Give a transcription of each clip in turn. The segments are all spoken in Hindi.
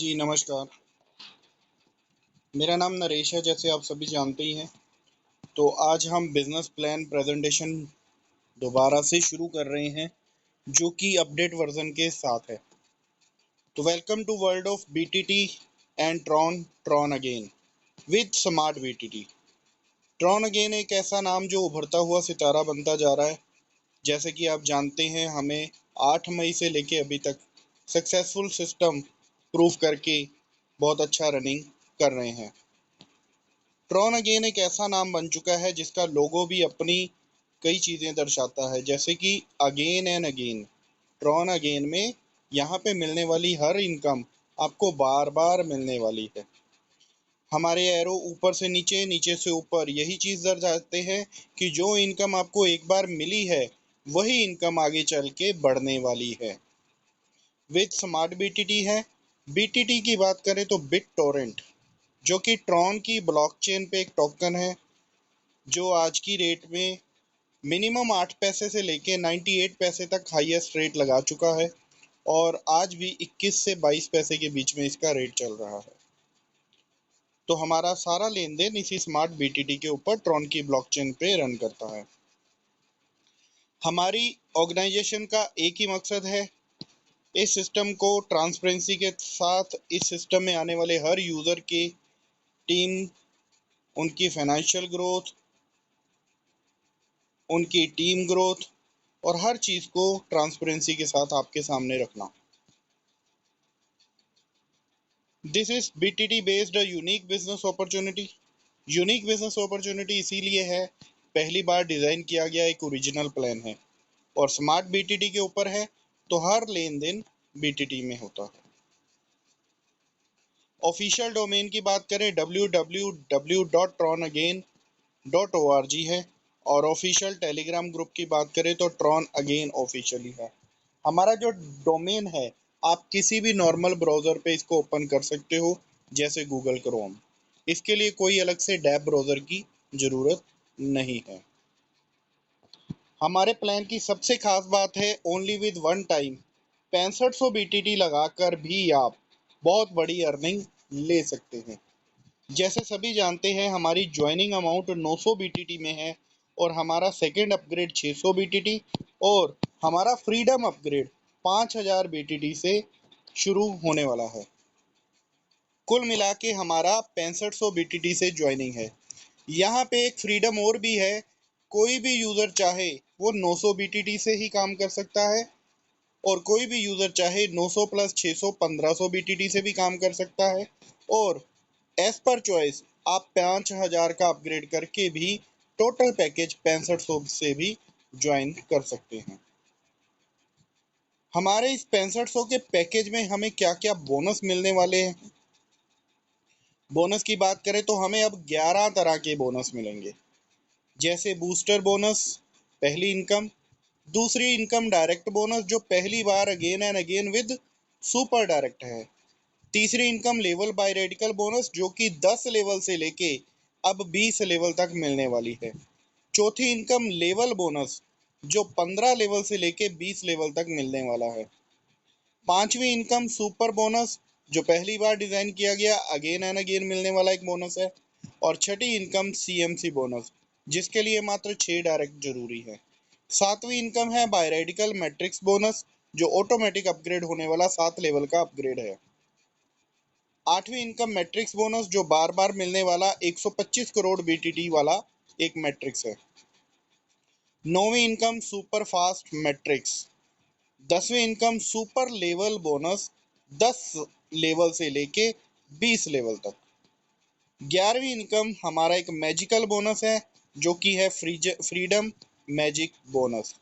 जी नमस्कार। मेरा नाम नरेश है, जैसे आप सभी जानते ही हैं। तो आज हम बिजनेस प्लान प्रेजेंटेशन दोबारा से शुरू कर रहे हैं, जो कि अपडेट वर्जन के साथ है। तो welcome to world of BTT and Tron again with smart BTT. Tron again एक ऐसा नाम जो उभरता हुआ सितारा बनता जा रहा है। जैसे कि आप जानते हैं, हमें 8 मई से लेके अभी तक सक्सेसफुल सिस्टम प्रूव करके बहुत अच्छा रनिंग कर रहे हैं। ट्रॉन अगेन एक ऐसा नाम बन चुका है जिसका लोगो भी अपनी कई चीज़ें दर्शाता है, जैसे कि again and again. Tron again में यहाँ पे मिलने वाली हर इनकम आपको बार बार मिलने वाली है। हमारे एरो ऊपर से नीचे, नीचे से ऊपर यही चीज़ दर्शाते हैं कि जो इनकम आपको एक बार मिली है वही इनकम आगे चल के बढ़ने वाली है। विद स्मार्ट बीटीटी है। बीटीटी की बात करें तो बिट टोरेंट, जो कि ट्रॉन की ब्लॉकचेन पे एक टोकन है, जो आज की रेट में मिनिमम 8 पैसे से लेके 98 पैसे तक हाईएस्ट रेट लगा चुका है और आज भी 21 से 22 पैसे के बीच में इसका रेट चल रहा है। तो हमारा सारा लेन देन इसी स्मार्ट बीटीटी के ऊपर ट्रॉन की ब्लॉकचेन पे रन करता है। हमारी ऑर्गेनाइजेशन का एक ही मकसद है, इस सिस्टम को ट्रांसपेरेंसी के साथ इस सिस्टम में आने वाले हर यूज़र की टीम, उनकी फाइनेंशियल ग्रोथ, उनकी टीम ग्रोथ और हर चीज़ को ट्रांसपेरेंसी के साथ आपके सामने रखना। This is BTT based a unique business opportunity. Unique business opportunity इसीलिए है, पहली बार डिज़ाइन किया गया एक ओरिजिनल प्लान है और स्मार्ट बीटीटी के ऊपर है, तो हर लेन देन बीटीटी में होता है। ऑफिशियल डोमेन की बात करें www.tronagain.org है और ऑफिशियल टेलीग्राम ग्रुप की बात करें तो ट्रॉन अगेन ऑफिशियली है। हमारा जो डोमेन है, आप किसी भी नॉर्मल ब्राउज़र पे इसको ओपन कर सकते हो, जैसे गूगल क्रोम। इसके लिए कोई अलग से डैब ब्राउज़र की ज़रूरत नहीं है। हमारे प्लान की सबसे खास बात है only with one time 6500 BTT लगाकर भी आप बहुत बड़ी अर्निंग ले सकते हैं। जैसे सभी जानते हैं, हमारी ज्वाइनिंग अमाउंट 900 बीटीटी में है और हमारा सेकंड अपग्रेड 600 बीटीटी और हमारा फ्रीडम अपग्रेड 5000 बीटीटी से शुरू होने वाला है। कुल मिला के हमारा 6500 बीटीटी से ज्वाइनिंग है। यहाँ पे एक फ्रीडम और भी है, कोई भी यूज़र चाहे वो 900 बीटीटी से ही काम कर सकता है और कोई भी यूज़र चाहे 900 प्लस 600 1500 बीटीटी से भी काम कर सकता है और एज पर चॉइस आप 5000 का अपग्रेड करके भी टोटल पैकेज 6500 से भी ज्वाइन कर सकते हैं। हमारे इस 6500 के पैकेज में हमें क्या क्या बोनस मिलने वाले हैं। बोनस की बात करें तो हमें अब 11 तरह के बोनस मिलेंगे, जैसे बूस्टर बोनस, पहली इनकम, दूसरी इनकम डायरेक्ट बोनस जो पहली बार again and again with super direct है, तीसरी income level by radical bonus जो कि 10 लेवल से लेके अब 20 लेवल तक मिलने वाली है, चौथी इनकम लेवल बोनस जो 15 लेवल से लेके 20 लेवल तक मिलने वाला है, पांचवी इनकम सुपर बोनस जो पहली बार डिजाइन किया गया अगेन एंड अगेन मिलने वाला एक बोनस है, और छठी इनकम सीएमसी बोनस जिसके लिए मात्र 6 डायरेक्ट जरूरी है, सातवीं इनकम है बाय रेडिकल मैट्रिक्स बोनस जो ऑटोमेटिक अपग्रेड होने वाला 7 लेवल का अपग्रेड है, आठवीं इनकम मैट्रिक्स बोनस जो बार बार मिलने वाला 125 करोड़ बीटीटी वाला एक मैट्रिक्स है, नौवीं इनकम सुपर फास्ट मैट्रिक्स, दसवीं income super level bonus 10 level से लेके 20 लेवल तक, 11वीं इनकम हमारा एक मैजिकल बोनस है जो कि है फ्रीडम मैजिक बोनस।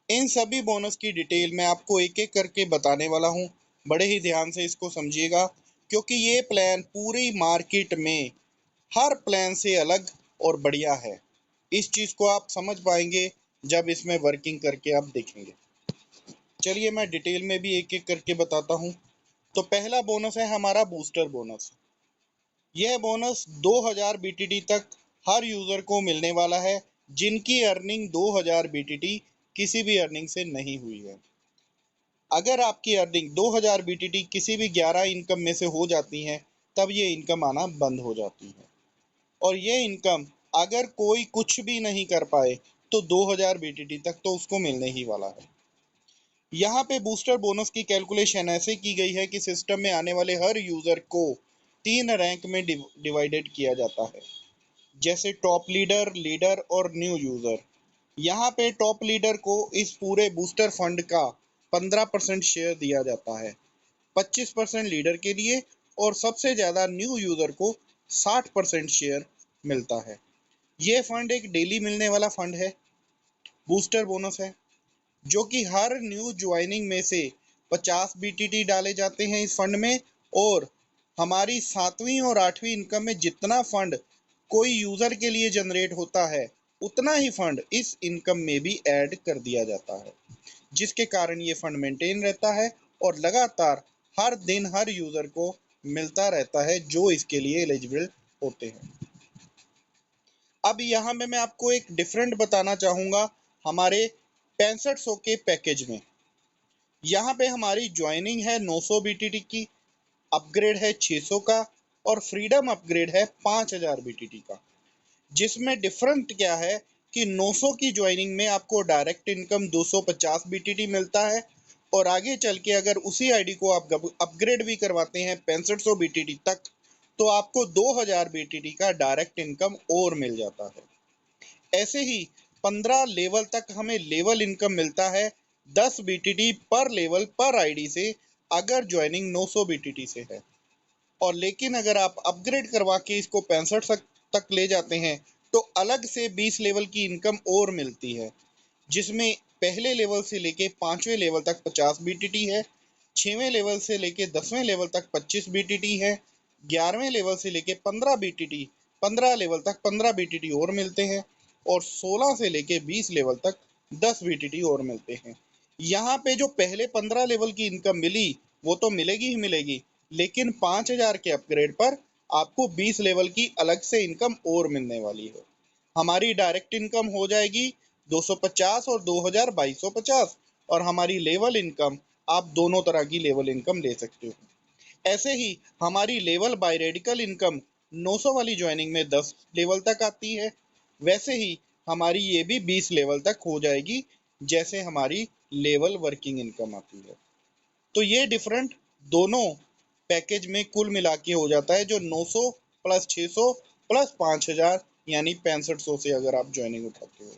इन सभी बोनस की डिटेल मैं आपको एक एक करके बताने वाला हूँ, बड़े ही ध्यान से इसको समझिएगा क्योंकि ये प्लान पूरी मार्केट में हर प्लान से अलग और बढ़िया है। इस चीज़ को आप समझ पाएंगे जब इसमें वर्किंग करके आप देखेंगे। चलिए मैं डिटेल में भी एक एक करके बताता हूँ। तो पहला बोनस है हमारा बूस्टर बोनस। यह बोनस 2000 बीटीटी तक हर यूज़र को मिलने वाला है जिनकी अर्निंग 2000 बीटीटी किसी भी अर्निंग से नहीं हुई है। अगर आपकी अर्निंग 2000 बीटीटी किसी भी 11 इनकम में से हो जाती हैं, तब ये इनकम आना बंद हो जाती है। और ये इनकम अगर कोई कुछ भी नहीं कर पाए तो 2000 बीटीटी तक तो उसको मिलने ही वाला है। यहाँ पे बूस्टर बोनस की कैलकुलेशन ऐसे की गई है कि सिस्टम में आने वाले हर यूजर को 3 रैंक में डिवाइडेड किया जाता है, जैसे टॉप लीडर, लीडर और न्यू यूजर। यहाँ पे टॉप लीडर को इस पूरे बूस्टर फंड का 15% शेयर दिया जाता है, 25% लीडर के लिए, और सबसे ज़्यादा न्यू यूज़र को 60% शेयर मिलता है। ये फंड एक डेली मिलने वाला फंड है, बूस्टर बोनस है, जो कि हर न्यू ज्वाइनिंग में से 50 बीटीटी डाले जाते हैं इस फंड में। और हमारी 7वीं और 8वीं इनकम में जितना फंड कोई यूज़र के लिए जनरेट होता है, उतना ही फंड इस इनकम में भी ऐड कर दिया जाता है, जिसके कारण ये फंड मेंटेन रहता है और लगातार हर दिन हर यूज़र को मिलता रहता है जो इसके लिए एलिजिबल होते हैं। अब यहाँ में मैं आपको एक डिफरेंट बताना चाहूँगा हमारे 6500 के पैकेज में। यहाँ पे हमारी ज्वाइनिंग है 900 बीटीटी की, अपग्रेड है 600 का, और फ्रीडम अपग्रेड है 5000 बीटीटी का। जिसमें डिफरेंट क्या है कि 900 की ज्वाइनिंग में आपको डायरेक्ट इनकम 250 बीटीटी मिलता है, और आगे चल के अगर उसी आईडी को आप अपग्रेड भी करवाते हैं 6500 बीटीटी तक, तो आपको 2000 बीटीटी का डायरेक्ट इनकम और मिल जाता है। ऐसे ही 15 लेवल तक हमें लेवल इनकम मिलता है 10 बीटीटी पर लेवल पर आईडी से, अगर ज्वाइनिंग 900 बीटीटी से है। और लेकिन अगर आप अपग्रेड करवा के इसको 65 तक ले जाते हैं तो अलग से 20 लेवल की इनकम और मिलती है, जिसमें पहले लेवल से लेके 5वें लेवल तक 50 बीटीटी है, 6वें लेवल से लेके 10वें लेवल तक 25 बीटीटी है, 11वें लेवल से लेके 15 बीटीटी, 15 लेवल तक 15 बीटीटी और मिलते हैं, और 16 से लेके 20 लेवल तक 10 बीटीटी और मिलते हैं। यहाँ पे जो पहले 15 लेवल की इनकम मिली वो तो मिलेगी ही मिलेगी, लेकिन 5000 के अपग्रेड पर आपको 20 लेवल की अलग से इनकम और मिलने वाली है। हमारी डायरेक्ट इनकम हो जाएगी 250 और 2000 2250, और हमारी लेवल इनकम आप दोनों तरह की लेवल इनकम ले सकते हो। ऐसे ही हमारी लेवल बाय रेडिकल इनकम 900 वाली ज्वाइनिंग में 10 लेवल तक आती है, वैसे ही हमारी ये भी 20 लेवल तक हो जाएगी, जैसे हमारी लेवल वर्किंग इनकम आती है। तो ये डिफरेंट दोनों पैकेज में कुल मिला के हो जाता है, जो 900 प्लस 600 प्लस 5000 यानी 6500 से अगर आप ज्वाइनिंग उठाते हो।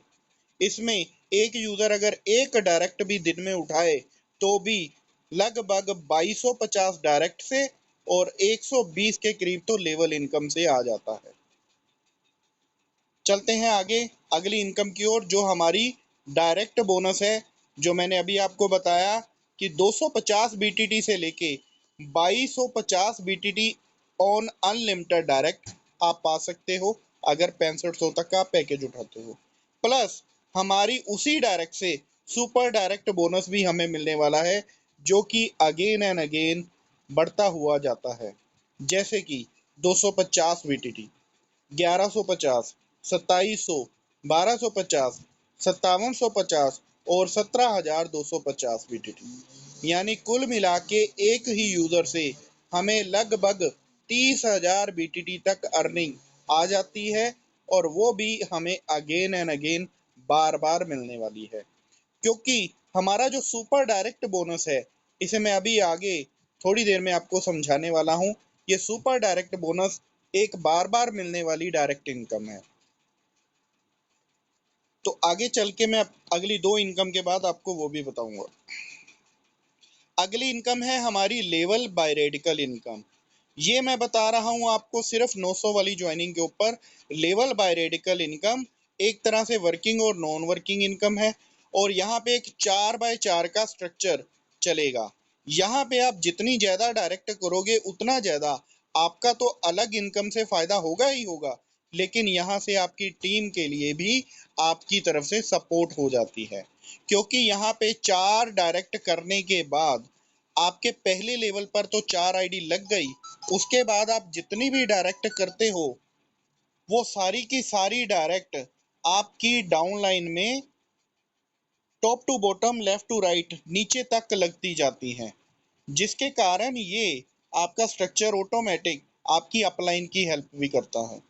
इसमें एक यूज़र अगर एक डायरेक्ट भी दिन में उठाए तो भी लगभग 2250 डायरेक्ट से और 120 के करीब तो लेवल इनकम से आ जाता है। चलते हैं आगे अगली इनकम की ओर, जो हमारी डायरेक्ट बोनस है, जो मैंने अभी आपको बताया कि 250 बीटीटी से लेके 2250 बीटीटी ऑन अनलिमिटेड डायरेक्ट आप पा सकते हो अगर 6500 तक का पैकेज उठाते हो। प्लस हमारी उसी डायरेक्ट से सुपर डायरेक्ट बोनस भी हमें मिलने वाला है, जो कि अगेन एंड अगेन बढ़ता हुआ जाता है, जैसे कि 250 बीटीटी, 1150, 2700, 1250, 5750 और 17250 बीटीटी। यानी कुल मिला के एक ही यूजर से हमें लगभग 30,000 बीटीटी तक अर्निंग आ जाती है, और वो भी हमें अगेन एंड अगेन बार बार मिलने वाली है। क्योंकि हमारा जो सुपर डायरेक्ट बोनस है, इसे मैं अभी आगे थोड़ी देर में आपको समझाने वाला हूँ। ये सुपर डायरेक्ट बोनस एक बार बार मिलने वाली डायरेक्ट इनकम है। तो आगे चल के मैं अगली 2 इनकम के बाद आपको वो भी बताऊंगा। अगली इनकम है हमारी लेवल बाय रेडिकल इनकम। ये मैं बता रहा हूँ आपको सिर्फ 900 वाली ज्वाइनिंग के ऊपर। लेवल बाय रेडिकल इनकम एक तरह से वर्किंग और नॉन वर्किंग इनकम है, और यहाँ पे एक 4x4 का स्ट्रक्चर चलेगा। यहाँ पे आप जितनी ज़्यादा डायरेक्ट करोगे उतना ज़्यादा आपका तो अलग इनकम से फ़ायदा होगा ही होगा, लेकिन यहाँ से आपकी टीम के लिए भी आपकी तरफ से सपोर्ट हो जाती है, क्योंकि यहाँ पे 4 डायरेक्ट करने के बाद आपके पहले लेवल पर तो 4 आईडी लग गई, उसके बाद आप जितनी भी डायरेक्ट करते हो वो सारी की सारी डायरेक्ट आपकी डाउनलाइन में top to bottom, left to right, नीचे तक लगती जाती हैं, जिसके कारण ये आपका स्ट्रक्चर ऑटोमेटिक आपकी अपलाइन की हेल्प भी करता है।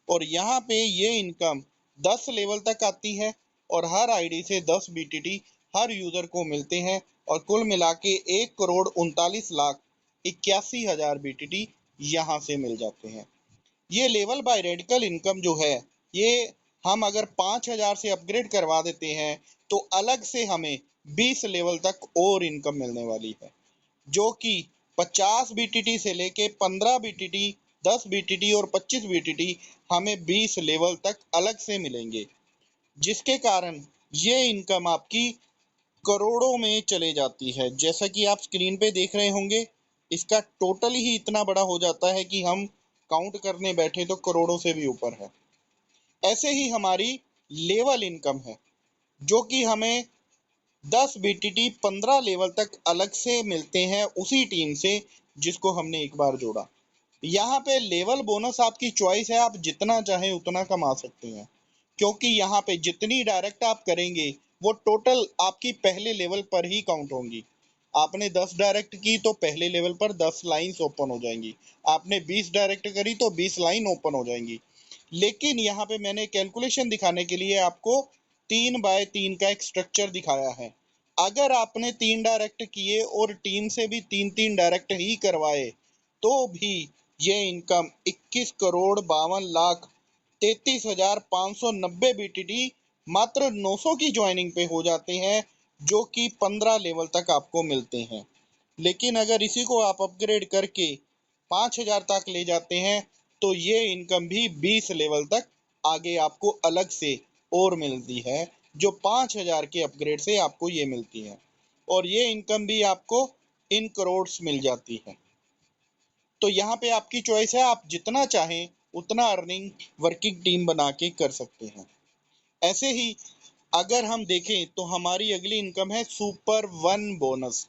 और यहाँ पे ये इनकम 10 लेवल तक आती है और हर आईडी से 10 बीटीटी हर यूजर को मिलते हैं और कुल मिला के 1,39,81,000 बीटीटी यहाँ से मिल जाते हैं। ये लेवल बाय रेडिकल इनकम जो है, ये हम अगर 5,000 से अपग्रेड करवा देते हैं तो अलग से हमें 20 लेवल तक और इनकम मिलने वाली है, जो कि 50 बीटीटी से लेके 15 बीटीटी, 10 बीटीटी और 25 बीटीटी हमें 20 लेवल तक अलग से मिलेंगे, जिसके कारण ये इनकम आपकी करोड़ों में चले जाती है। जैसा कि आप स्क्रीन पे देख रहे होंगे, इसका टोटल ही इतना बड़ा हो जाता है कि हम काउंट करने बैठे तो करोड़ों से भी ऊपर है। ऐसे ही हमारी लेवल इनकम है, जो कि हमें 10 बीटीटी 15 लेवल तक अलग से मिलते हैं उसी टीम से जिसको हमने एक बार जोड़ा। यहाँ पे लेवल बोनस आपकी चॉइस है, आप जितना चाहें उतना कमा सकते हैं, क्योंकि यहाँ पे जितनी डायरेक्ट आप करेंगे वो टोटल आपकी पहले लेवल पर ही काउंट होंगी। आपने 10 डायरेक्ट की तो पहले लेवल पर 10 लाइंस ओपन हो जाएंगी, आपने 20 डायरेक्ट करी तो 20 लाइन ओपन हो जाएंगी। लेकिन यहाँ पे मैंने कैलकुलेशन दिखाने के लिए आपको 3x3 का एक स्ट्रक्चर दिखाया है। अगर आपने 3 डायरेक्ट किए और टीम से भी 3-3 डायरेक्ट ही करवाए तो भी ये इनकम 21,62,33,590 बीटीटी मात्र 900 की ज्वाइनिंग पे हो जाते हैं, जो कि 15 लेवल तक आपको मिलते हैं। लेकिन अगर इसी को आप अपग्रेड करके 5,000 तक ले जाते हैं तो ये इनकम भी 20 लेवल तक आगे आपको अलग से और मिलती है, जो 5,000 के अपग्रेड से आपको ये मिलती है, और ये इनकम भी आपको इन करोड्स मिल जाती है। तो यहाँ पे आपकी चॉइस है, आप जितना चाहें उतना अर्निंग वर्किंग टीम बना के कर सकते हैं। ऐसे ही अगर हम देखें तो हमारी अगली इनकम है सुपर वन बोनस।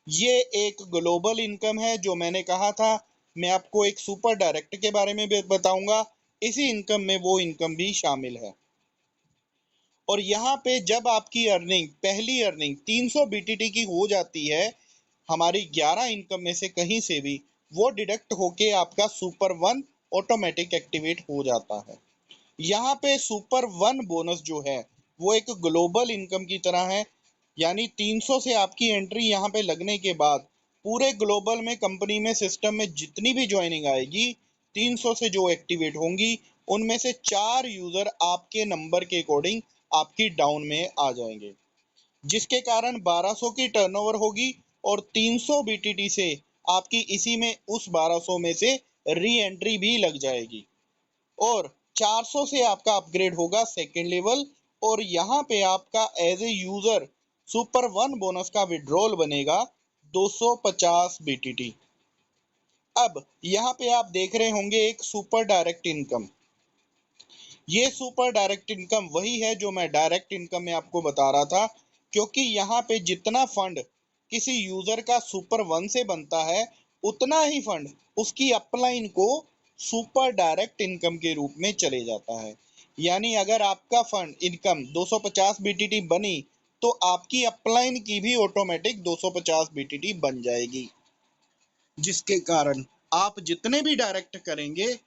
ये एक ग्लोबल इनकम है, जो मैंने कहा था मैं आपको एक सुपर डायरेक्ट के बारे में भी बताऊंगा। इसी इनकम में वो इनकम भी शामिल है। और यहाँ पे जब आपकी अर्निंग, पहली अर्निंग 300 बीटीटी की हो जाती है हमारी 11 इनकम में से कहीं से भी, वो डिडक्ट होके आपका सुपर वन ऑटोमेटिक एक्टिवेट हो जाता है। यहाँ पे सुपर वन बोनस जो है वो एक ग्लोबल इनकम की तरह है, यानी 300 से आपकी एंट्री यहाँ पे लगने के बाद पूरे ग्लोबल में, कंपनी में, सिस्टम में जितनी भी ज्वाइनिंग आएगी 300 से जो एक्टिवेट होंगी उनमें से 4 यूजर आपके नंबर के अकॉर्डिंग आपकी डाउन में आ जाएंगे, जिसके कारण 1200 की टर्नओवर होगी और 300 बीटीटी से आपकी इसी में उस 1200 में से री एंट्री भी लग जाएगी और 400 से आपका अपग्रेड होगा सेकेंड लेवल, और यहाँ पे आपका as a user super one bonus का विड्रॉल बनेगा 250 बीटीटी। अब यहाँ पे आप देख रहे होंगे एक सुपर डायरेक्ट इनकम। ये सुपर डायरेक्ट इनकम वही है जो मैं डायरेक्ट इनकम में आपको बता रहा था, क्योंकि यहाँ पे जितना फंड किसी यूजर का सुपर वन से बनता है उतना ही फंड उसकी अपलाइन को सुपर डायरेक्ट इनकम के रूप में चले जाता है। यानी अगर आपका फंड इनकम 250 बीटीटी बनी तो आपकी अपलाइन की भी ऑटोमेटिक 250 बीटीटी बन जाएगी, जिसके कारण आप जितने भी डायरेक्ट करेंगे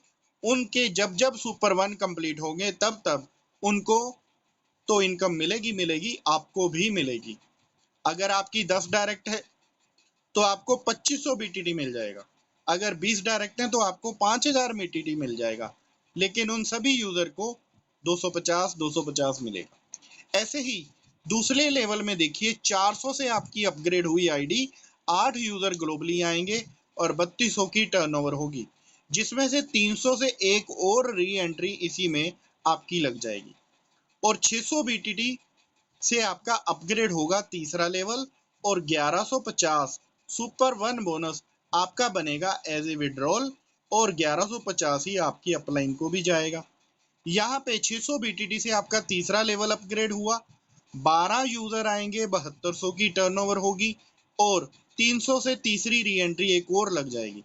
उनके जब जब सुपर वन कंप्लीट होंगे तब तब उनको तो इनकम मिलेगी मिलेगी, आपको भी मिलेगी। अगर आपकी 10 डायरेक्ट है तो आपको 2500 बीटीटी मिल जाएगा, अगर 20 डायरेक्ट हैं तो आपको 5000 बीटीटी मिल जाएगा, लेकिन उन सभी यूजर को 250 मिलेगा। ऐसे ही दूसरे लेवल में देखिए, 400 से आपकी अपग्रेड हुई आईडी 8 यूजर ग्लोबली आएंगे और 3200 की टर्नओवर होगी, जिसमें से 300 से एक और री एंट्री इसी में आपकी लग जाएगी और 600 बीटीटी से आपका अपग्रेड होगा तीसरा लेवल और 1150 सुपर वन बोनस आपका बनेगा एज ए विड्रॉल और 1150 ही आपकी अपलाइन को भी जाएगा। यहाँ पे 600 बीटीटी से आपका तीसरा लेवल अपग्रेड हुआ, 12 यूजर आएंगे, 7200 की टर्नओवर होगी और 300 से तीसरी री एंट्री एक और लग जाएगी।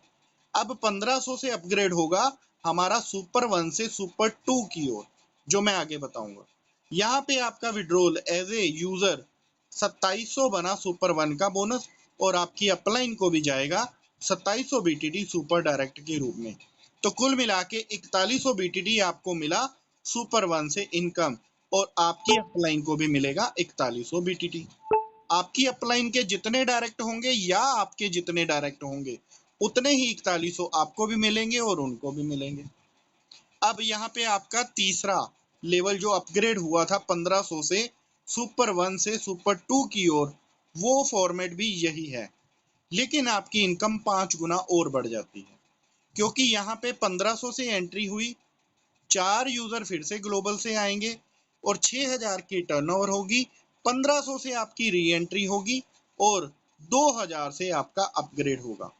अब 1500 से अपग्रेड होगा हमारा सुपर वन से सुपर टू की ओर, जो मैं आगे बताऊंगा। यहाँ पे आपका विड्रॉल एज ए यूजर 2700 बना सुपर 1 का बोनस और आपकी अपलाइन को भी जाएगा 2700 बीटीडी सुपर डायरेक्ट के रूप में। तो कुल मिला के 4100 बीटीडी आपको मिला सुपर 1 से इनकम और आपकी अपलाइन को भी मिलेगा 4100 बीटीडी। आपकी अपलाइन के जितने डायरेक्ट होंगे या आपके जितने डायरेक्ट होंगे उतने ही 4100 आपको भी मिलेंगे और उनको भी मिलेंगे। अब यहाँ पे आपका तीसरा लेवल जो अपग्रेड हुआ था 1500 से सुपर 1 से सुपर 2 की ओर, वो फॉर्मेट भी यही है, लेकिन आपकी इनकम 5 गुना और बढ़ जाती है, क्योंकि यहाँ पे 1500 से एंट्री हुई, 4 यूजर फिर से ग्लोबल से आएंगे और 6000 की टर्नओवर होगी, 1500 से आपकी री एंट्री होगी और 2000 से आपका अपग्रेड होगा।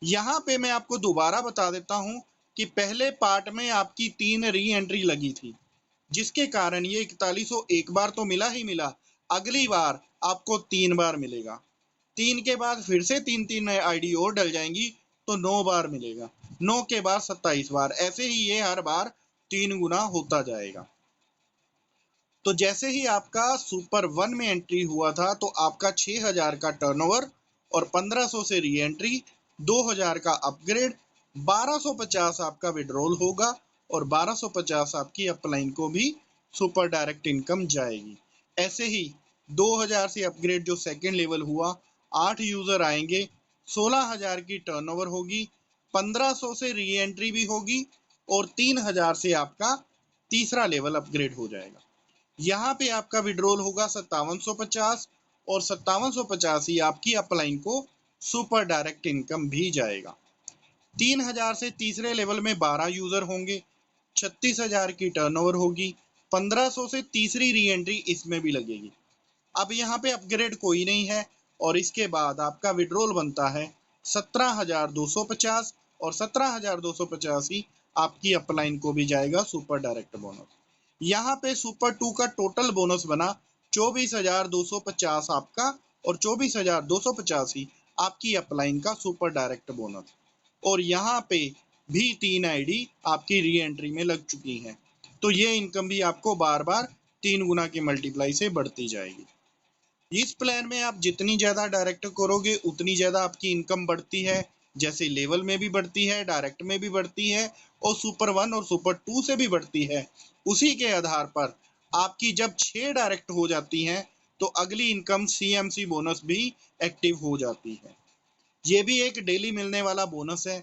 यहाँ पे मैं आपको दोबारा बता देता हूँ कि पहले पार्ट में आपकी 3 री एंट्री लगी थी, जिसके कारण ये 4100 एक बार तो मिला ही मिला, अगली बार आपको 3 बार मिलेगा, 3 के बाद फिर से 3 आईडी और डल जाएंगी तो 9 बार मिलेगा, 9 के बाद 27 बार, ऐसे ही ये हर बार 3 गुना होता जाएगा। तो जैसे ही आपका सुपर 1 में एंट्री हुआ था तो आपका 6000 का टर्नओवर और 1500 से री एंट्री, 2000 का अपग्रेड, 1250 आपका विड्रॉल होगा और 1250 आपकी अपलाइन को भी सुपर डायरेक्ट इनकम जाएगी। ऐसे ही 2000 से अपग्रेड जो सेकेंड लेवल हुआ, 8 यूजर आएंगे, 16000 की टर्नओवर होगी, 1500 से री एंट्री भी होगी और 3000 से आपका तीसरा लेवल अपग्रेड हो जाएगा। यहाँ पे आपका विड्रॉल होगा 5750 और 5750 ही आपकी अपलाइन को सुपर डायरेक्ट इनकम भी जाएगा। 3000 से तीसरे लेवल में 12 यूजर होंगे, 36000 की टर्नओवर होगी, 1500 से तीसरी री एंट्री इसमें भी लगेगी। अब यहाँ पे अपग्रेड कोई नहीं है और इसके बाद आपका विड्रॉल बनता है 17250 और 17250 ही आपकी अपलाइन को भी जाएगा सुपर डायरेक्ट बोनस। यहाँ पे सुपर 2 का टोटल बोनस बना 24250 आपका और 24250 ही आपकी अपलाइन का सुपर डायरेक्ट बोनस। और यहाँ पे भी 3 आईडी आपकी री एंट्री में लग चुकी हैं, तो ये इनकम भी आपको बार बार 3 गुना की मल्टीप्लाई से बढ़ती जाएगी। इस प्लान में आप जितनी ज़्यादा डायरेक्ट करोगे उतनी ज़्यादा आपकी इनकम बढ़ती है, जैसे लेवल में भी बढ़ती है, डायरेक्ट में भी बढ़ती है और सुपर 1 और सुपर 2 से भी बढ़ती है। उसी के आधार पर आपकी जब 6 डायरेक्ट हो जाती हैं तो अगली इनकम CMC बोनस भी एक्टिव हो जाती है। ये भी एक डेली मिलने वाला बोनस है।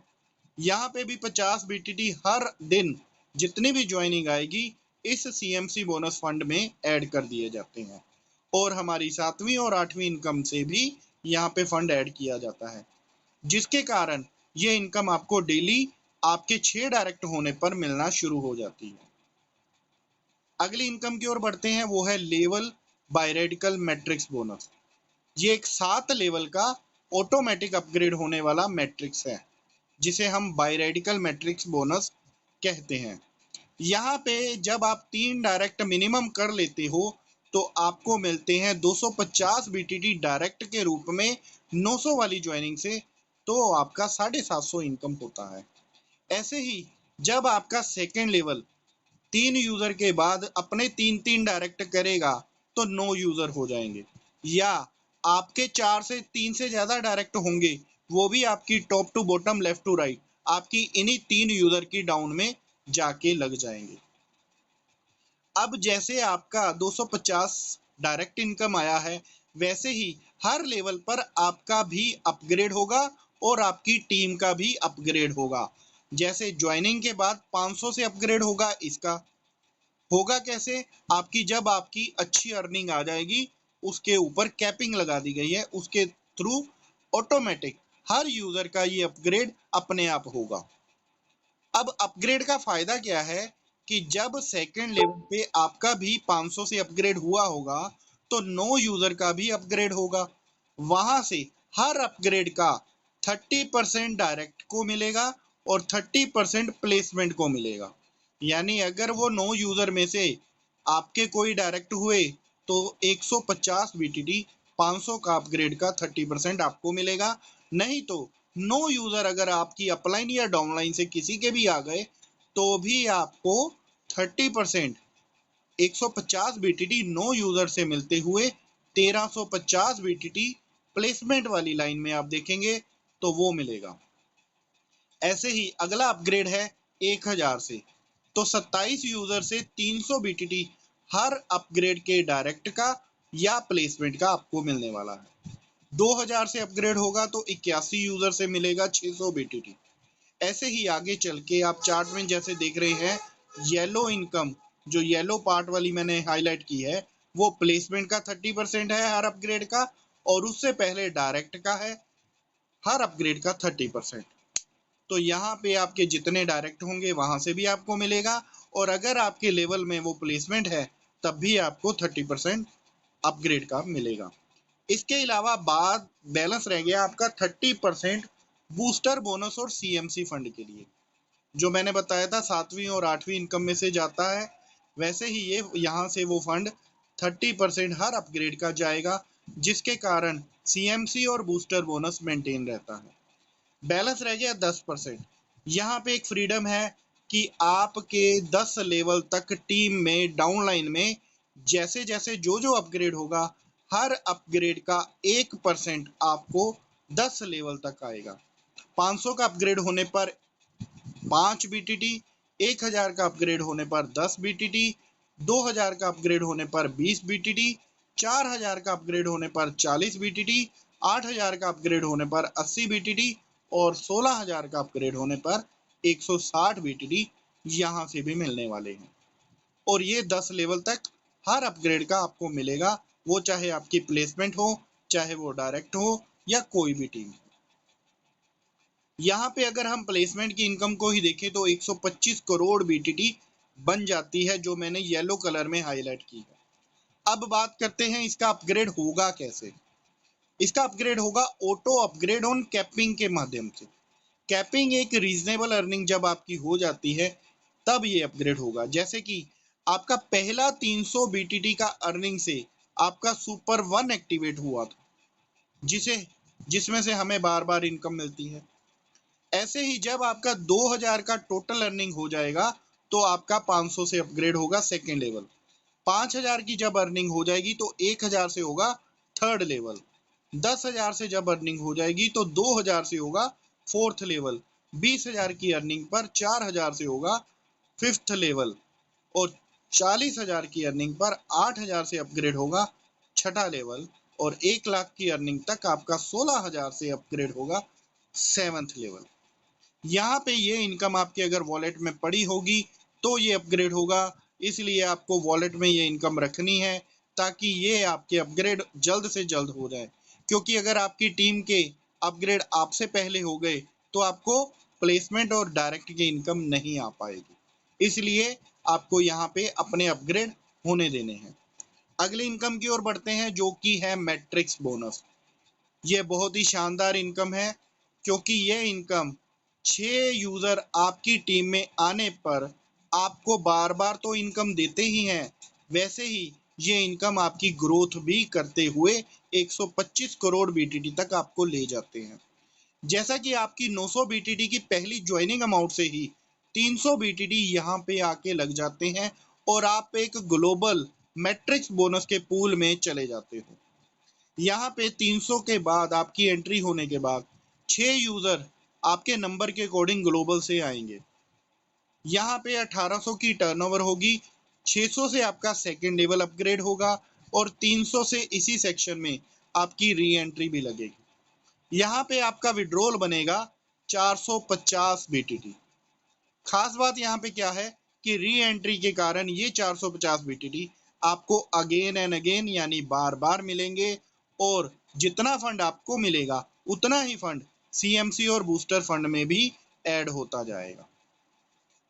यहाँ पे भी 50 BTT हर दिन जितनी भी ज्वाइनिंग आएगी इस CMC बोनस फंड में ऐड कर दिए जाते हैं और हमारी 7वीं और 8वीं इनकम से भी यहाँ पे फंड ऐड किया जाता है, जिसके कारण ये इनकम आपको डेली आपके 6 डायरेक्ट होने पर मिलना शुरू हो जाती है। अगली इनकम की ओर बढ़ते हैं, वो है लेवल बायरेडिकल मैट्रिक्स बोनस। ये एक 7 लेवल का ऑटोमेटिक अपग्रेड होने वाला मैट्रिक्स है, जिसे हम बायरेडिकल मैट्रिक्स बोनस कहते हैं। यहाँ पे जब आप 3 डायरेक्ट मिनिमम कर लेते हो तो आपको मिलते हैं 250 BTT डायरेक्ट के रूप में 900 वाली ज्वाइनिंग से, तो आपका 750 इनकम होता है। ऐसे ही जब आपका सेकेंड लेवल 3 यूजर के बाद अपने 3 डायरेक्ट करेगा तो 9 यूजर हो जाएंगे, या आपके 4 से 3 से ज्यादा डायरेक्ट होंगे, वो भी आपकी top to bottom left to right आपकी इन्हीं 3 यूजर की डाउन में जाके लग जाएंगे। अब जैसे आपका 250 डायरेक्ट इनकम आया है, वैसे ही हर लेवल पर आपका भी अपग्रेड होगा और आपकी टीम का भी अपग्रेड होगा। जैसे ज्वाइनिंग के बाद 500 से अपग्रेड होगा, इसका होगा कैसे, आपकी जब आपकी अच्छी अर्निंग आ जाएगी उसके ऊपर कैपिंग लगा दी गई है, उसके थ्रू ऑटोमेटिक हर यूजर का ये अपग्रेड अपने आप होगा। अब अपग्रेड का फायदा क्या है कि जब सेकेंड लेवल पे आपका भी 500 से अपग्रेड हुआ होगा तो 9 यूजर का भी अपग्रेड होगा, वहां से हर अपग्रेड का 30% डायरेक्ट को मिलेगा और 30% प्लेसमेंट को मिलेगा। यानी अगर वो 9 यूजर में से आपके कोई डायरेक्ट हुए तो 150 BTT 500 का अपग्रेड का 30% आपको मिलेगा, नहीं तो 9 यूजर अगर आपकी अपलाइन या डाउनलाइन से किसी के भी आ गए तो भी आपको 30% 150 BTT 9 यूजर से मिलते हुए 1350 BTT प्लेसमेंट वाली लाइन में आप देखेंगे तो वो मिलेगा। ऐसे ही अगला अपग्रेड है 1000 से, तो 27 यूजर से 300 BTT हर अपग्रेड के डायरेक्ट का या प्लेसमेंट का आपको मिलने वाला है। 2000 से अपग्रेड होगा तो 81 यूजर से मिलेगा 600 BTT। ऐसे ही आगे चल के आप चार्ट में जैसे देख रहे हैं, येलो इनकम, जो येलो पार्ट वाली मैंने हाईलाइट की है, वो प्लेसमेंट का 30% है हर अपग्रेड का, और उससे पहले डायरेक्ट का है हर अपग्रेड का 30%। तो यहाँ पे आपके जितने डायरेक्ट होंगे वहां से भी आपको मिलेगा, और अगर आपके लेवल में वो प्लेसमेंट है तब भी आपको 30% अपग्रेड का मिलेगा। इसके अलावा बाद बैलेंस रह गया आपका 30% बूस्टर बोनस और CMC फंड के लिए। जो मैंने बताया था 7वीं और 8वीं इनकम में से जाता है, वैसे ही ये यहाँ से वो फंड 30% हर अपग्रेड का जाएगा, जिसके कारण CMC और बूस्टर बोनस मेंटेन रहता है। बैलेंस रह गया 10%। यहाँ पे एक फ्रीडम है कि आपके 10 लेवल तक टीम में डाउनलाइन में जैसे जैसे जो जो अपग्रेड होगा, हर अपग्रेड का 1% आपको 10 लेवल तक आएगा। 500 का अपग्रेड होने पर 5 BTT, 1000 का अपग्रेड होने पर 10 BTT, 2000 का अपग्रेड होने पर 20 BTT, 4000 का अपग्रेड होने पर 40 BTT, 8000 का अपग्रेड होने पर 80 BTT और 16000 का अपग्रेड होने पर 160 BTT यहाँ से भी मिलने वाले हैं। और ये 10 लेवल तक हर अपग्रेड का आपको मिलेगा, वो चाहे आपकी प्लेसमेंट हो, चाहे वो डायरेक्ट हो या कोई भी टीम। यहाँ पे अगर हम प्लेसमेंट की इनकम को ही देखें तो 125 करोड़ BTT बन जाती है, जो मैंने येलो कलर में हाईलाइट की है। अब बात करते हैं इसका अपग्रेड होगा कैसे। इसका अपग्रेड होगा ऑटो अपग्रेड ऑन कैपिंग के माध्यम से। कैपिंग एक रीजनेबल अर्निंग जब आपकी हो जाती है तब ये अपग्रेड होगा। जैसे कि आपका पहला 300 BTT का अर्निंग से आपका सुपर 1 एक्टिवेट हुआ था, जिसमें से हमें बार बार इनकम मिलती है। ऐसे ही जब आपका 2000 का टोटल अर्निंग हो जाएगा तो आपका 500 से अपग्रेड होगा सेकेंड लेवल। 5000 की जब अर्निंग हो जाएगी तो 1000 से होगा थर्ड लेवल। 10,000 से जब अर्निंग हो जाएगी तो 2000 से होगा फोर्थ लेवल। 20,000 की अर्निंग पर 4000 से होगा फिफ्थ लेवल, और 40,000 की अर्निंग पर 8000 से अपग्रेड होगा छठा लेवल, और 1 लाख की अर्निंग तक आपका 16,000 से अपग्रेड होगा सेवंथ लेवल। यहाँ पे ये इनकम आपके अगर वॉलेट में पड़ी होगी तो ये अपग्रेड होगा, इसलिए आपको वॉलेट में ये इनकम रखनी है ताकि ये आपके अपग्रेड जल्द से जल्द हो जाए। क्योंकि अगर आपकी टीम के अपग्रेड आपसे पहले हो गए तो आपको प्लेसमेंट और डायरेक्ट की इनकम नहीं आ पाएगी, इसलिए आपको यहाँ पे अपने अपग्रेड होने देने हैं। अगली इनकम की ओर बढ़ते हैं जो कि है मैट्रिक्स बोनस। ये बहुत ही शानदार इनकम है, क्योंकि ये इनकम 6 यूज़र आपकी टीम में आने पर आपको बार बार तो इनकम देते ही हैं, वैसे ही ये इनकम आपकी ग्रोथ भी करते हुए 125 करोड़ BTT तक आपको ले जाते हैं। जैसा कि आपकी 900 BTT की पहली ज्वाइनिंग अमाउंट से ही 300 BTT यहाँ पे आके लग जाते हैं और आप एक ग्लोबल मैट्रिक्स बोनस के पूल में चले जाते हो। यहाँ पे 300 के बाद आपकी एंट्री होने के बाद 6 यूज़र आपके नंबर के अकॉर्डिंग ग्लोबल से आएंगे। यहाँ पे 1800 की टर्नओवर होगी, 600 से आपका सेकेंड लेवल अपग्रेड होगा और 300 से इसी सेक्शन में आपकी री एंट्री भी लगेगी। यहाँ पे आपका विड्रॉल बनेगा 450 BTT। खास बात यहाँ पे क्या है कि री एंट्री के कारण ये 450 BTT आपको अगेन एंड अगेन यानी बार बार मिलेंगे, और जितना फंड आपको मिलेगा उतना ही फंड CMC और बूस्टर फंड में भी ऐड होता जाएगा।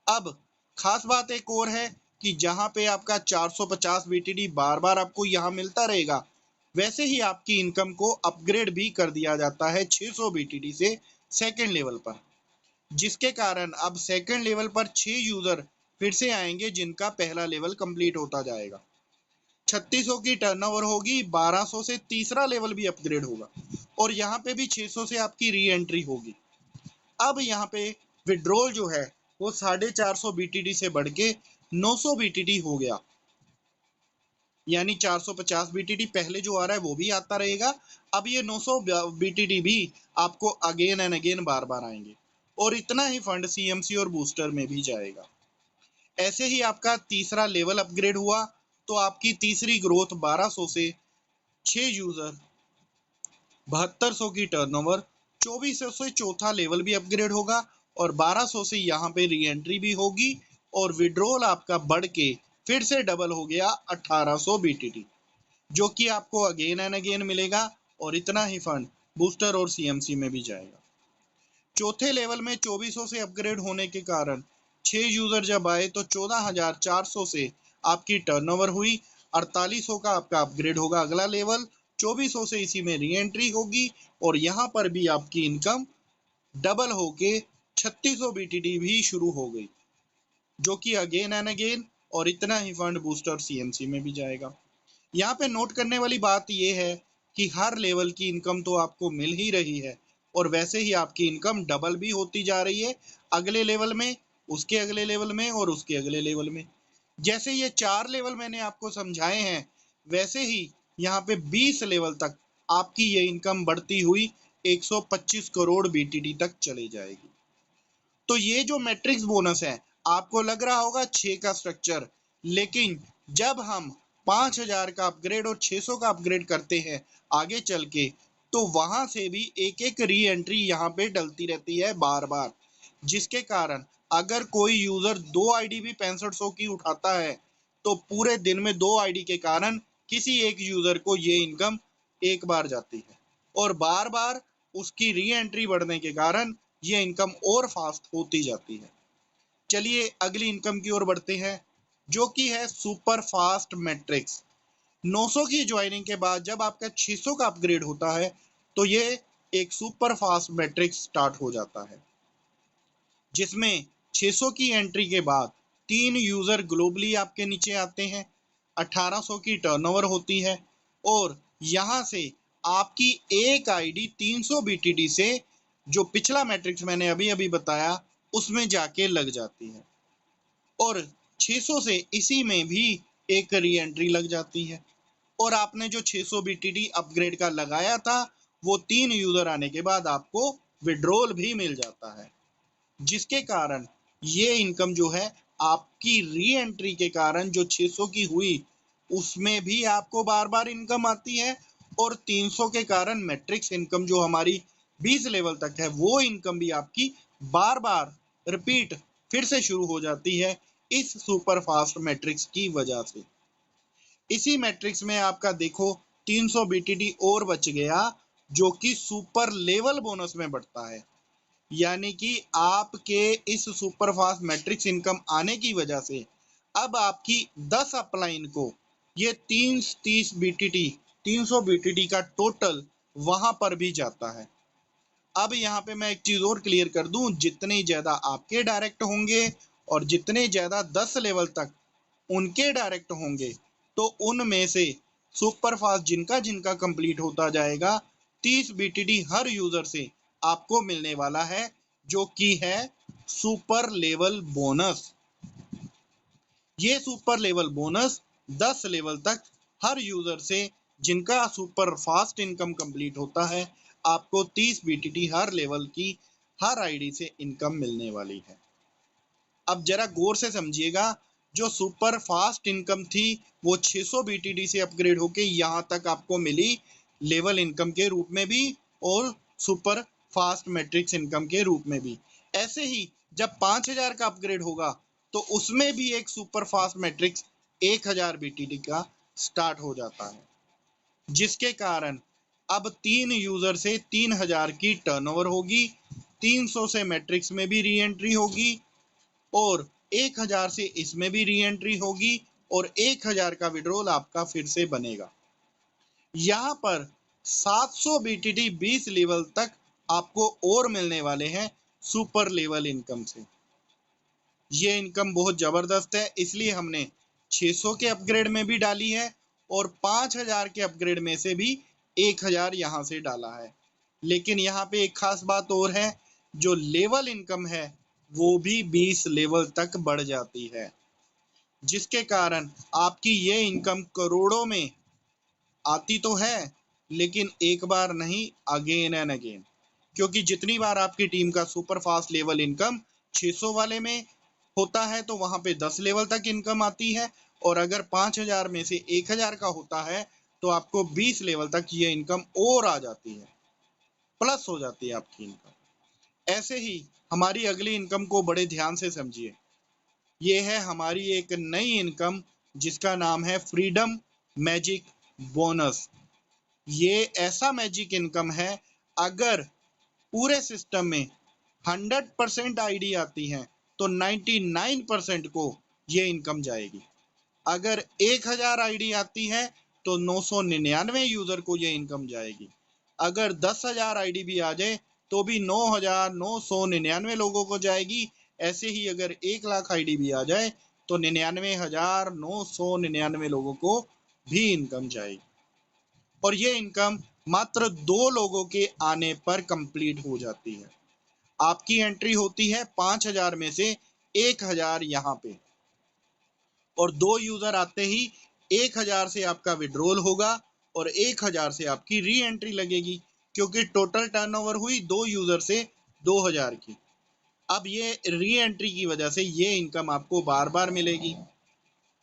अब खास बात एक और है कि जहाँ पे आपका 450 BTT बार बार आपको यहाँ मिलता रहेगा, वैसे ही आपकी इनकम को अपग्रेड भी कर दिया जाता है 600 BTT से सेकेंड लेवल पर, जिसके कारण अब सेकंड लेवल पर 6 यूजर फिर से आएंगे जिनका पहला लेवल कंप्लीट होता जाएगा। 3600 की टर्नओवर होगी, 1200 से तीसरा लेवल भी अपग्रेड होगा और यहाँ पे भी 600 से आपकी री एंट्री होगी। अब यहाँ पे विड्रॉल जो है वो 450 BTT से बढ़ के 900 BTT हो गया। यानी 450 बीटीडी पहले जो आ रहा है वो भी आता रहेगा। अब ये 900 बीटीडी भी आपको अगेन एंड अगेन बार बार आएंगे, और इतना ही फंड सीएमसी और बूस्टर में भी जाएगा। ऐसे ही आपका तीसरा लेवल अपग्रेड हुआ तो आपकी तीसरी ग्रोथ 1200 से 6 यूजर 7200 की टर्नओवर, 2400 से चौथा लेवल भी अपग्रेड होगा और 1200 से यहाँ पे री एंट्री भी होगी, और विड्रॉल आपका बढ़ के फिर से डबल हो गया 1800 बीटीटी, जो कि आपको अगेन एंड अगेन मिलेगा, और इतना ही फंड बूस्टर और सीएमसी में भी जाएगा। चौथे लेवल में 2400 से अपग्रेड होने के कारण 6 यूजर जब आए तो 14400 से आपकी टर्नओवर हुई, 4800 का आपका अपग्रेड होगा अगला लेवल, 2400 से इसी में री एंट्री होगी, और यहाँ पर भी आपकी इनकम डबल होके 3600 बीटीडी भी शुरू हो गई, जो कि अगेन एंड अगेन, और इतना ही फंड बूस्टर सीएमसी में भी जाएगा। यहाँ पे नोट करने वाली बात यह है कि हर लेवल की इनकम तो आपको मिल ही रही है, और वैसे ही आपकी इनकम डबल भी होती जा रही है अगले लेवल में, उसके अगले लेवल में और उसके अगले लेवल में। जैसे ये 4 लेवल मैंने आपको समझाए हैं, वैसे ही यहाँ पे 20 लेवल तक आपकी ये इनकम बढ़ती हुई 125 करोड़ बीटीडी तक चली जाएगी। तो ये जो मैट्रिक्स बोनस है, आपको लग रहा होगा 6 का स्ट्रक्चर, लेकिन जब हम 5000 का अपग्रेड और 600 का अपग्रेड करते हैं आगे चल के, तो वहां से भी एक एक री एंट्री यहाँ पे डलती रहती है बार बार, जिसके कारण अगर कोई यूजर 2 आईडी भी 6500 की उठाता है तो पूरे दिन में 2 आईडी के कारण किसी एक यूजर को ये इनकम एक बार जाती है, और बार बार उसकी री एंट्री बढ़ने के कारण ये इनकम और फास्ट होती जाती है। चलिए अगली इनकम की ओर बढ़ते हैं, जो कि है सुपर फास्ट मैट्रिक्स। 900 की ज्वाइनिंग के बाद जब आपका 600 का अपग्रेड होता है तो ये एक सुपर फास्ट मैट्रिक्स स्टार्ट हो जाता है, जिसमें 600 की एंट्री के बाद 3 यूजर ग्लोबली आपके नीचे आते हैं, 1800 की टर्नओवर होती है, और यहाँ से आपकी एक आईडी 300 बीटीडी से, जो पिछला मैट्रिक्स मैंने अभी अभी बताया, उसमें जाके लग जाती है, और 600 से इसी में भी एक री एंट्री लग जाती है, और आपने जो 600 बीटीडी अपग्रेड का लगाया था वो 3 यूजर आने के बाद आपको विड्रॉल भी मिल जाता है, जिसके कारण ये इनकम जो है आपकी री एंट्री के कारण जो 600 की हुई उसमें भी आपको बार बार इनकम आती है, और 300 के कारण मैट्रिक्स इनकम जो हमारी 20 लेवल तक है वो इनकम भी आपकी बार बार रिपीट फिर से शुरू हो जाती है इस सुपर फास्ट मैट्रिक्स की वजह से। इसी मैट्रिक्स में आपका देखो 300 बीटीडी और बच गया, जो कि सुपर लेवल बोनस में बढ़ता है, यानी कि आपके इस सुपर फास्ट मैट्रिक्स इनकम आने की वजह से अब आपकी 10 अपलाइन को ये 30 बीटीटी 300 बीटीटी का टोटल वहां पर भी जाता है। अब यहाँ पे मैं एक चीज और क्लियर कर दूं, जितने ज्यादा आपके डायरेक्ट होंगे और जितने ज्यादा 10 लेवल तक उनके डायरेक्ट होंगे, तो उनमें से सुपर फास्ट जिनका जिनका कंप्लीट होता जाएगा 30 बीटीडी हर यूजर से आपको मिलने वाला है, जो कि है सुपर लेवल बोनस। ये सुपर लेवल बोनस 10 लेवल तक हर यूजर से जिनका सुपर फास्ट इनकम कंप्लीट होता है, आपको 30 बीटीटी हर लेवल की हर आईडी से इनकम मिलने वाली है। अब जरा गौर से समझिएगा, जो सुपर फास्ट इनकम थी वो 600 बीटीडी से अपग्रेड होके यहाँ तक आपको मिली लेवल इनकम के रूप में भी और सुपर फास्ट मैट्रिक्स इनकम के रूप में भी। ऐसे ही जब 5000 का अपग्रेड होगा तो उसमें भी एक सुपर फास्ट मैट्रिक्स 1000 बीटीडी का स्टार्ट हो जाता है, जिसके कारण अब 3 यूजर से 3000 की टर्नओवर होगी, 300 से मैट्रिक्स में भी री एंट्री होगी, और 1000 से इसमें भी री एंट्री होगी, और 1000 का विड्रॉल आपका फिर से बनेगा। यहाँ पर 700 बीटीडी 20 लेवल तक आपको और मिलने वाले हैं सुपर लेवल इनकम से। ये इनकम बहुत जबरदस्त है, इसलिए हमने 600 के अपग्रेड में भी डाली है और 5000 के अपग्रेड में से भी 1000 यहाँ से डाला है। लेकिन यहाँ पे एक खास बात और है, जो लेवल इनकम है वो भी 20 लेवल तक बढ़ जाती है। जिसके कारण आपकी ये इनकम करोड़ों में आती तो है, लेकिन एक बार नहीं, अगेन एंड अगेन। क्योंकि जितनी बार आपकी टीम का सुपर फास्ट लेवल इनकम 600 वाले में होता है तो वहां पे 10 लेवल तक इनकम आती है, और अगर 5000 में से 1000 का होता है तो आपको 20 लेवल तक ये इनकम और आ जाती है, प्लस हो जाती है आपकी इनकम। ऐसे ही हमारी अगली इनकम को बड़े ध्यान से समझिए। ये है हमारी एक नई इनकम जिसका नाम है फ्रीडम मैजिक बोनस। ये ऐसा मैजिक इनकम है, अगर पूरे सिस्टम में 100% आईडी आती है तो 99% को ये इनकम जाएगी। अगर 1000 आईडी आती है तो 999 यूजर को ये इनकम जाएगी। अगर 10,000 आईडी भी आ जाए तो भी 9,999 लोगों को जाएगी। ऐसे ही अगर 1 लाख आईडी भी आ जाए तो 99,999 लोगों को भी इनकम जाएगी। और ये इनकम मात्र 2 लोगों के आने पर कंप्लीट हो जाती है। आपकी एंट्री होती है 5000 में से 1000 यहाँ पे, और 2 यूजर आते ही 1000 से आपका विड्रॉल होगा और 1000 से आपकी री एंट्री लगेगी, क्योंकि टोटल टर्नओवर हुई 2 यूजर से 2000 की। अब ये री एंट्री की वजह से ये इनकम आपको बार बार मिलेगी।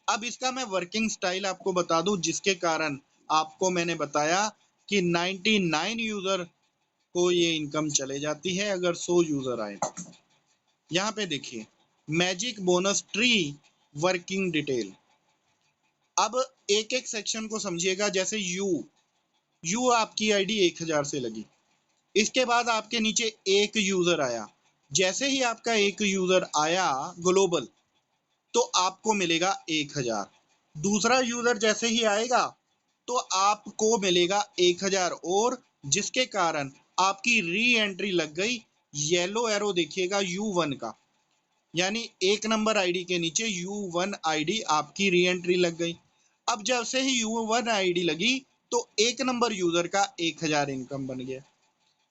अब इसका मैं वर्किंग स्टाइल आपको बता दूं, जिसके कारण आपको मैंने बताया कि 99 यूजर को ये इनकम चले जाती है अगर 100 यूजर आए तो। यहाँ पे देखिए magic bonus tree working detail. अब एक एक सेक्शन को समझिएगा। जैसे यू आपकी आईडी 1000 से लगी, इसके बाद आपके नीचे एक यूजर आया। जैसे ही आपका एक यूजर आया ग्लोबल तो आपको मिलेगा 1000। दूसरा यूजर जैसे ही आएगा तो आपको मिलेगा 1000 और, जिसके कारण आपकी री एंट्री लग गई। येलो एरो देखिएगा U1 का, यानी 1 नंबर आईडी के नीचे U1 आईडी आपकी री एंट्री लग गई। अब जैसे ही U1 आईडी लगी तो 1 नंबर यूजर का 1000 इनकम बन गया,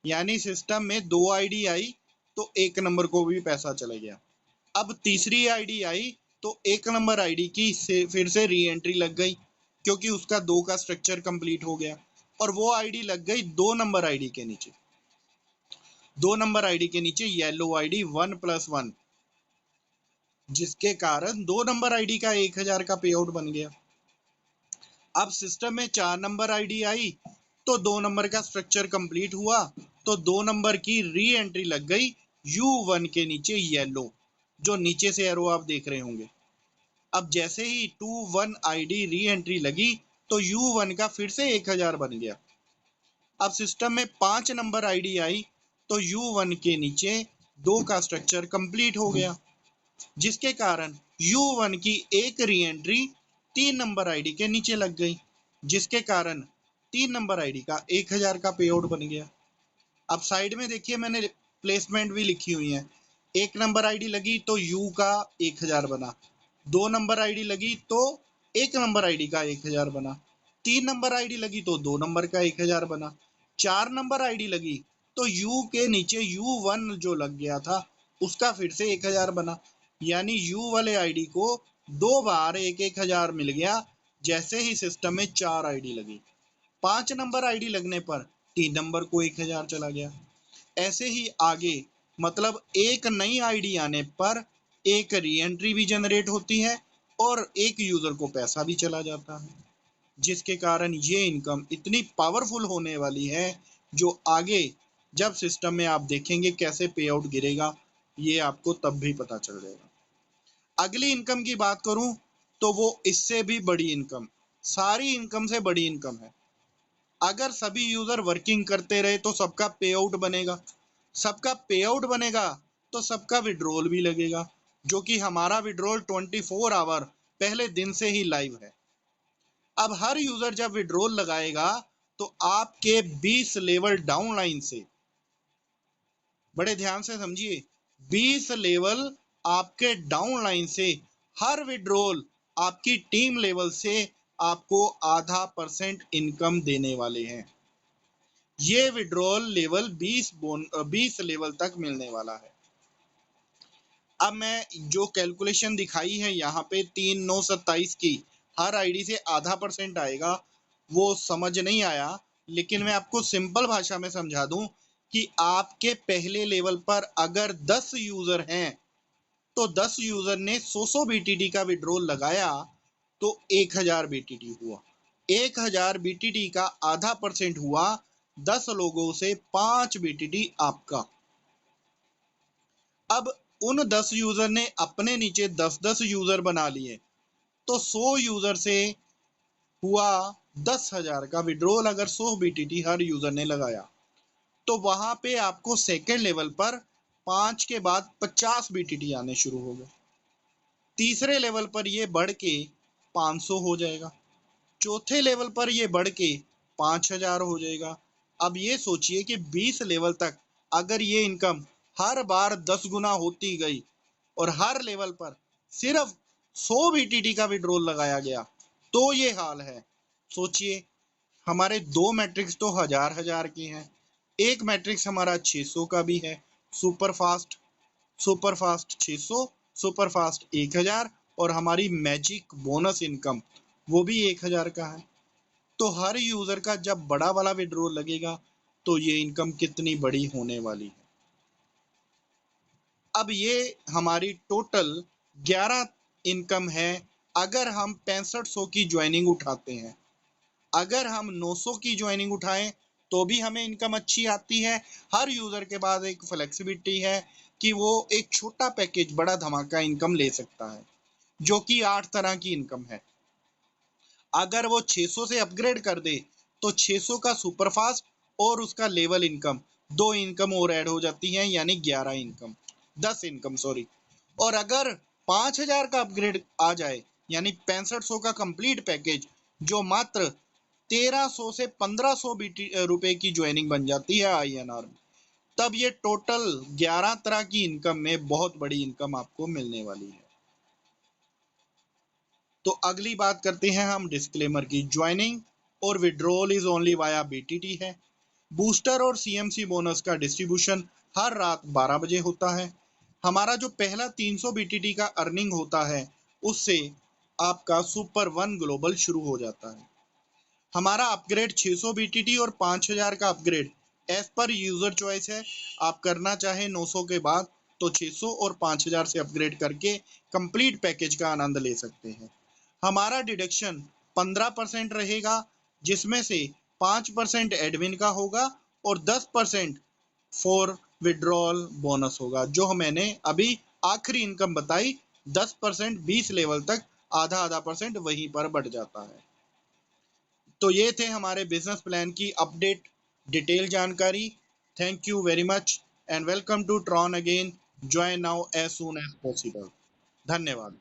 यानी सिस्टम में 2 आईडी आई तो 1 नंबर को भी पैसा चला गया। अब तीसरी आईडी आई तो 1 नंबर आईडी की से फिर से री एंट्री लग गई, क्योंकि उसका 2 का स्ट्रक्चर कंप्लीट हो गया, और वो आईडी लग गई 2 नंबर आईडी के नीचे। 2 नंबर आईडी के नीचे येलो आईडी 1+1, जिसके कारण 2 नंबर आईडी का 1000 का पे आउट बन गया। अब सिस्टम में 4 नंबर आईडी आई तो 2 नंबर का स्ट्रक्चर कंप्लीट हुआ, तो 2 नंबर की री एंट्री लग गई U1 के नीचे येलो, जो नीचे से एरो आप देख रहे होंगे। अब जैसे ही 2-1 आईडी री एंट्री लगी तो U1 का फिर से 1000 बन गया। अब सिस्टम में 5 नंबर आईडी आई तो U1 के नीचे 2 का स्ट्रक्चर कंप्लीट हो गया, जिसके कारण U1 की एक री एंट्री 3 नंबर आईडी के नीचे लग गई, जिसके कारण 3 नंबर आईडी का 1000 का पे आउट बन गया। अब साइड में देखिए मैंने प्लेसमेंट भी लिखी हुई है। 1 नंबर आईडी लगी तो U का 1000 बना, 2 नंबर आईडी लगी तो 1 नंबर आईडी का 1000 बना, 3 नंबर आईडी लगी तो 2 नंबर का 1000 बना, 4 नंबर आईडी लगी तो U के नीचे U1 जो लग गया था उसका फिर से 1000 बना, यानी U वाले आईडी को 2 बार 1000 मिल गया। जैसे ही सिस्टम में 4 आईडी लगी, 5 नंबर आईडी लगने पर 3 नंबर को 1000 चला गया। ऐसे ही आगे, मतलब एक नई आईडी आने पर एक री एंट्री भी जनरेट होती है और एक यूजर को पैसा भी चला जाता है, जिसके कारण ये इनकम इतनी पावरफुल होने वाली है, जो आगे जब सिस्टम में आप देखेंगे कैसे पे आउट गिरेगा, ये आपको तब भी पता चल जाएगा। अगली इनकम की बात करूं तो वो इससे भी बड़ी इनकम, सारी इनकम से बड़ी इनकम है। अगर सभी यूजर वर्किंग करते रहे तो सबका पे आउट बनेगा, सबका पे आउट बनेगा तो सबका विड्रॉल भी लगेगा, जो कि हमारा विड्रॉल 24 आवर पहले दिन से ही लाइव है। अब हर यूजर जब विड्रॉल लगाएगा तो आपके 20 लेवल डाउन लाइन से, बड़े ध्यान से समझिए, 20 लेवल आपके डाउन लाइन से हर विड्रॉल आपकी टीम लेवल से आपको ½ % इनकम देने वाले हैं। ये विड्रॉल लेवल 20 लेवल तक मिलने वाला है। अब मैं जो कैलकुलेशन दिखाई है यहाँ पे 3,927 की, हर आईडी से आधा % आएगा, वो समझ नहीं आया, लेकिन मैं आपको सिंपल भाषा में समझा दूं कि आपके पहले लेवल पर अगर 10 यूजर हैं तो 10 यूजर ने 100 बीटीटी का विड्रॉल लगाया तो 1000 बीटीटी हुआ। 1000 बीटीटी का आधा % हुआ 10 लोगों से 5 बीटीटी आपका। अब उन 10 यूजर ने अपने नीचे 10-10 यूजर बना लिए तो 100 यूजर से हुआ 10,000 का विड्रॉल। अगर 100 बीटीटी हर यूजर ने लगाया तो वहां पे आपको सेकेंड लेवल पर 5 के बाद 50 बीटीटी आने शुरू हो गए। तीसरे लेवल पर ये बढ़ के 500 हो जाएगा। चौथे लेवल पर ये बढ़ के 5,000 हो जाएगा। अब ये सोचिए कि 20 लेवल तक अगर ये इनकम हर बार 10 गुना होती गई और हर लेवल पर सिर्फ 100 बीटीटी का विड्रॉल लगाया गया तो ये हाल है। सोचिए, हमारे 2 मैट्रिक्स तो हजार हजार के हैं, एक मैट्रिक्स हमारा 600 का भी है, super fast, super fast 600, super fast 1000 और हमारी मैजिक बोनस इनकम वो भी 1000 का है। तो हर यूजर का जब बड़ा वाला विड्रॉल लगेगा तो ये इनकम कितनी बड़ी होने वाली है। अब ये हमारी टोटल 11 इनकम है अगर हम 6500 की ज्वाइनिंग उठाते हैं। अगर हम 900 की ज्वाइनिंग उठाएं तो भी हमें इनकम अच्छी आती है। हर यूजर के बाद एक फ्लेक्सिबिलिटी है कि वो एक छोटा पैकेज बड़ा धमाका इनकम ले सकता है, जो कि 8 तरह की इनकम है। अगर वो 600 से अपग्रेड कर दे तो 600 का सुपरफास्ट और उसका लेवल इनकम, 2 इनकम और ऐड हो जाती हैं, यानी 11 इनकम, 10 इनकम सॉरी। और अगर 5000 का अपग्रेड आ जाए यानी 6500 का कंप्लीट पैकेज, जो मात्र 1300 से 1500 रुपए की ज्वाइनिंग बन जाती है INR में, तब ये टोटल 11 तरह की इनकम में बहुत बड़ी इनकम आपको मिलने वाली है। तो अगली बात करते हैं हम डिस्क्लेमर की। ज्वाइनिंग और withdrawal is only via BTT है। बूस्टर और CMC बोनस का डिस्ट्रीब्यूशन हर रात 12 बजे होता है। हमारा जो पहला 300 बीटीटी का अर्निंग होता है उससे आपका सुपर 1 ग्लोबल शुरू हो जाता है। हमारा अपग्रेड 600 बीटीटी और 5000 का upgrade as per user choice है। आप करना चाहे 900 के बाद तो 600 और 5000 से अपग्रेड करके कंप्लीट पैकेज का आनंद ले सकते हैं। हमारा डिडक्शन 15% रहेगा, जिसमें से 5% एडमिन का होगा और 10% फॉर विड्रॉल बोनस होगा, जो मैंने अभी आखिरी इनकम बताई। 10% 20 लेवल तक आधा आधा % वहीं पर बढ़ जाता है। तो ये थे हमारे बिजनेस प्लान की अपडेट डिटेल जानकारी। Thank you very much and welcome to Tron again. Join now as soon as possible. धन्यवाद।